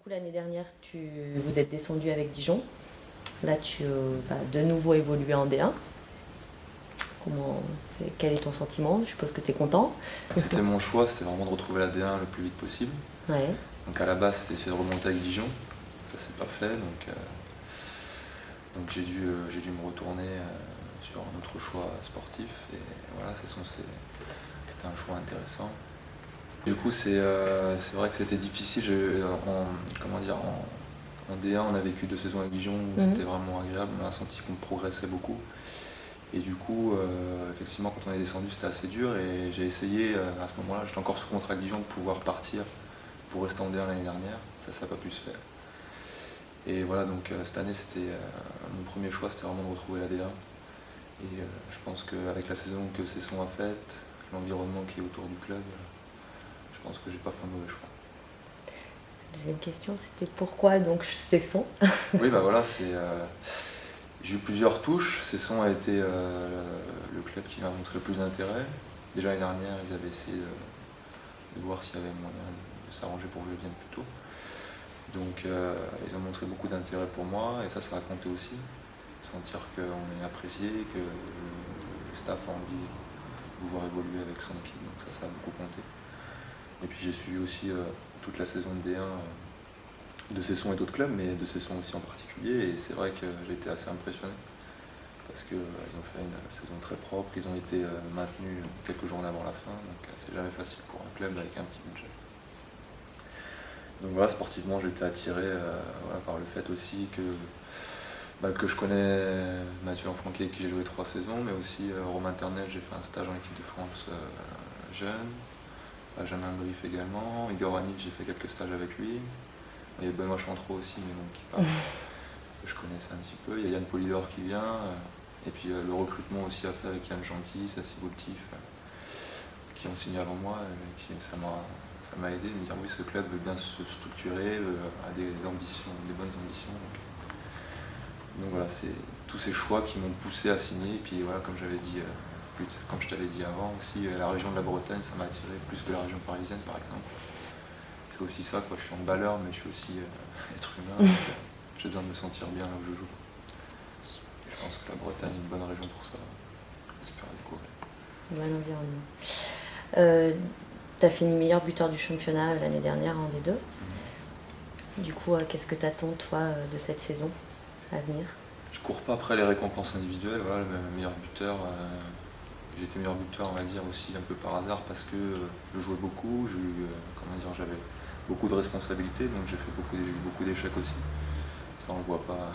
coup, l'année dernière, vous êtes descendu avec Dijon. Là, tu vas de nouveau évoluer en D1. Quel est ton sentiment? Je suppose que tu es content. C'était mon choix, c'était vraiment de retrouver la D1 le plus vite possible. Ouais. Donc à la base, c'était essayer de remonter avec Dijon. Ça s'est pas fait, donc j'ai dû me retourner sur un autre choix sportif. Et voilà, c'était un choix intéressant. Du coup, c'est vrai que c'était difficile. En D1, on a vécu 2 saisons avec Dijon où c'était vraiment agréable. On a senti qu'on progressait beaucoup. Et du coup, effectivement, quand on est descendu, c'était assez dur. Et j'ai essayé, à ce moment-là, j'étais encore sous contrat avec Dijon, de pouvoir partir pour rester en D1 l'année dernière. Ça n'a pas pu se faire. Et voilà, donc cette année, mon premier choix, c'était vraiment de retrouver la D1. Et je pense qu'avec la saison que Cesson a faite, l'environnement qui est autour du club, je pense que j'ai pas fait un mauvais choix. Deuxième question, c'était pourquoi donc Cesson? Oui, bah voilà, j'ai eu plusieurs touches. Cesson a été le club qui m'a montré le plus d'intérêt. Déjà l'année dernière, ils avaient essayé de voir s'il y avait moyen de s'arranger pour que je vienne plus tôt. Donc ils ont montré beaucoup d'intérêt pour moi et ça a compté aussi. Sentir qu'on est apprécié, que le staff a envie de pouvoir évoluer avec son équipe. Donc ça a beaucoup compté. Et puis j'ai suivi aussi toute la saison de D1 de Cesson et d'autres clubs, mais de Cesson aussi en particulier. Et c'est vrai que j'ai été assez impressionné parce qu'ils ont fait une saison très propre. Ils ont été maintenus quelques journées avant la fin. Donc c'est jamais facile pour un club avec un petit budget. Donc voilà, sportivement, j'ai été attiré par le fait aussi que je connais Mathieu Lanfranquet, qui j'ai joué 3 saisons, mais aussi Romain Ternel, j'ai fait un stage en équipe de France jeune. Benjamin Brief également. Igor Anic, j'ai fait quelques stages avec lui. Il y a Benoît Chantreau aussi, mais bon, qui parle, que je connaissais un petit peu. Il y a Yann Polidor qui vient. Et puis le recrutement aussi a fait avec Yann Gentil, Sassi Boultif, qui ont signé avant moi. Ça m'a aidé à me dire oui, ce club veut bien se structurer, a des ambitions, des bonnes ambitions. Donc voilà, c'est tous ces choix qui m'ont poussé à signer. Et puis voilà, comme je t'avais dit avant aussi, la région de la Bretagne, ça m'a attiré plus que la région parisienne par exemple. C'est aussi ça, quoi. Je suis handballeur, mais je suis aussi être humain. Donc, j'ai besoin de me sentir bien là où je joue. Je pense que la Bretagne est une bonne région pour ça. J'espère découvrir. Bon environnement. Tu as fini meilleur buteur du championnat l'année dernière en D2. Du coup, qu'est-ce que tu attends, toi, de cette saison à venir? Je cours pas après les récompenses individuelles. Voilà, le meilleur buteur. J'ai été meilleur buteur, on va dire, aussi un peu par hasard parce que je jouais beaucoup. J'avais beaucoup de responsabilités, donc j'ai eu beaucoup d'échecs aussi. Ça, on le voit pas,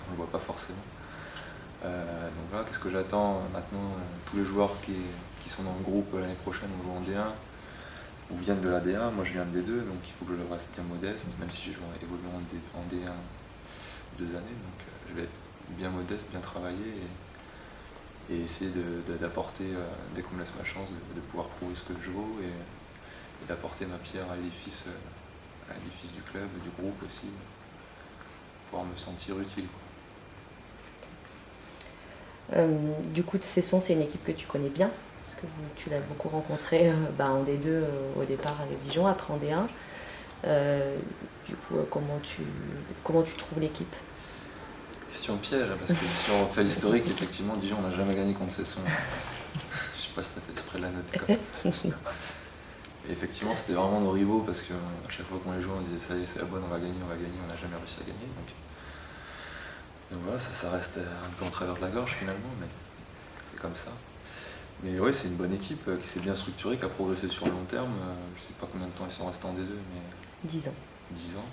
on le voit pas forcément. Donc voilà, qu'est-ce que j'attends maintenant? Tous les joueurs qui sont dans le groupe l'année prochaine vont jouer en D1 ou viennent de la D1. Moi, je viens de D2, donc il faut que je reste bien modeste, même si j'ai évolué en D1 2 années. Donc je vais être bien modeste, bien travailler et essayer d'apporter, dès qu'on me laisse ma chance, de pouvoir prouver ce que je vaux et d'apporter ma pierre à l'édifice du club, du groupe aussi, pouvoir me sentir utile. Du coup, Cesson, c'est une équipe que tu connais bien, parce que tu l'as beaucoup rencontré en D2 au départ avec Dijon, après en D1. Du coup, comment tu trouves l'équipe? Question piège, parce que si on fait l'historique, effectivement, Dijon, on n'a jamais gagné contre Cesson. Je sais pas si tu as fait exprès de la note comme ça. Et effectivement, c'était vraiment nos rivaux, parce qu'à chaque fois qu'on les jouait, on disait ça y est, c'est la bonne, on va gagner, on n'a jamais réussi à gagner. Donc voilà, ça reste un peu en travers de la gorge finalement, mais c'est comme ça. Mais oui, c'est une bonne équipe qui s'est bien structurée, qui a progressé sur le long terme. Je sais pas combien de temps ils sont restés en D2, mais 10 ans. 10 ans.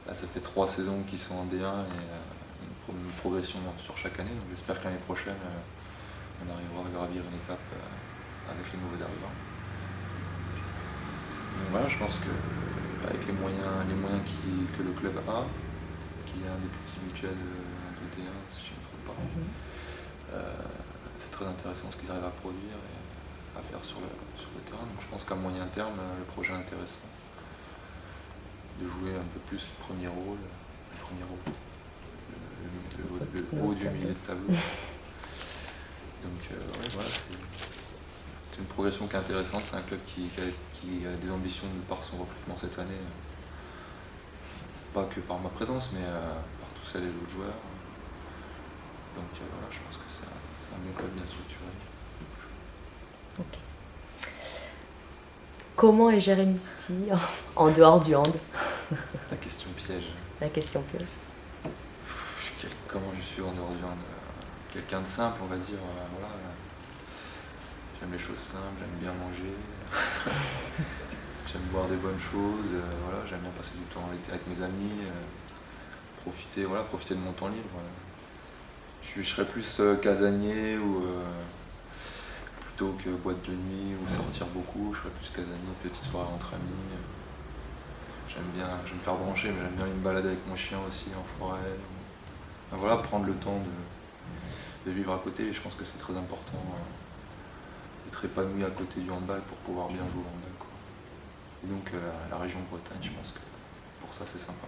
Là, ça fait 3 saisons qu'ils sont en D1 et une progression sur chaque année. Donc j'espère que l'année prochaine, on arrivera à gravir une étape avec les nouveaux arrivants. Donc voilà, je pense qu'avec les moyens que le club a, qui est un des petits budgets de D1, si je ne me trompe pas, c'est très intéressant ce qu'ils arrivent à produire et à faire sur le terrain. Donc je pense qu'à moyen terme, le projet est intéressant. De jouer un peu plus le premier rôle, le haut du milieu de tableau. Donc ouais, voilà, c'est une progression qui est intéressante. C'est un club qui a des ambitions de par son recrutement cette année. pas que par ma présence, mais par tous celles et les autres joueurs. Donc voilà, je pense que c'est un bon club bien structuré. Ok. Comment est Jérémy Zutti en dehors du hand? La question piège. La question piège. Comment je suis en dehors du hand? Quelqu'un de simple, on va dire. Voilà. J'aime les choses simples, j'aime bien manger. J'aime boire des bonnes choses. Voilà, j'aime bien passer du temps avec mes amis. Profiter de mon temps libre. Je serais plus casanier ou plutôt que boîte de nuit ou sortir beaucoup. Je serais plus casanier, petite soirée entre amis. J'aime me faire brancher, mais j'aime bien une balade avec mon chien aussi en forêt. Enfin, voilà, prendre le temps de vivre à côté. Et je pense que c'est très important d'être épanoui à côté du handball pour pouvoir bien jouer au handball, quoi. Et donc la région de Bretagne, je pense que pour ça c'est sympa.